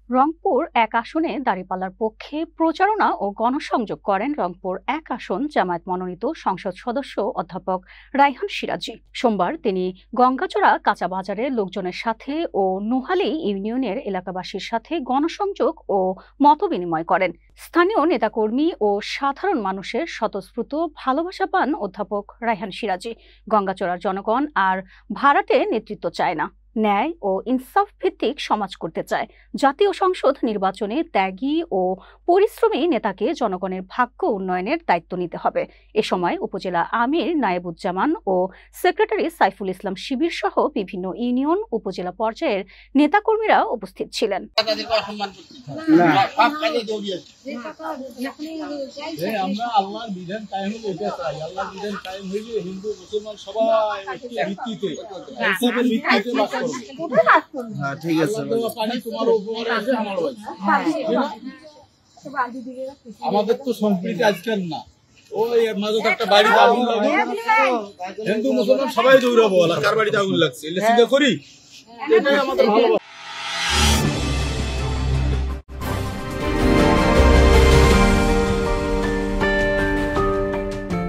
রংপুর এক আসনে দাঁড়িপাল্লার পক্ষে প্রচারণা ও গণসংযোগ করেন রংপুর এক আসন জামায়াত মনোনীত সংসদ সদস্য অধ্যাপক রায়হান সিরাজি। সোমবার তিনি গঙ্গাচড়া কাঁচা বাজারে লোকজনের সাথে ও নোহালী ইউনিয়নের এলাকাবাসীর সাথে গণসংযোগ ও মতবিনিময় করেন। স্থানীয় নেতাকর্মী ও সাধারণ মানুষের স্বতঃস্ফূর্ত ভালোবাসা পান অধ্যাপক রায়হান সিরাজি। গঙ্গাচড়ার জনগণ আর ভাড়াটে নেতৃত্ব চায় না, ন্যায় ও ইনসাফ ভিত্তিক সমাজ করতে চায়। জাতীয় সংসদ নির্বাচনে ত্যাগী ও পরিশ্রমী নেতাকে জনগণের ভাগ্য উন্নয়নের দায়িত্ব নিতে হবে। এ সময় উপজেলা আমির নায়েবুজ্জামান ও সেক্রেটারি সাইফুল ইসলাম শিবির সহ বিভিন্ন ইউনিয়ন উপজেলা পর্যায়ের নেতাকর্মীরা উপস্থিত ছিলেন। ঠিক আছে, আমাদের তো সম্প্রীতি আজকাল না, ওই মাঝে একটা বাড়িতে আগুন লাগে, হিন্দু মুসলমান সবাই দৌড়াবো, কার বাড়িতে আগুন লাগছে এটা চিন্তা করি, এটাই আমাদের ভালোবাসা।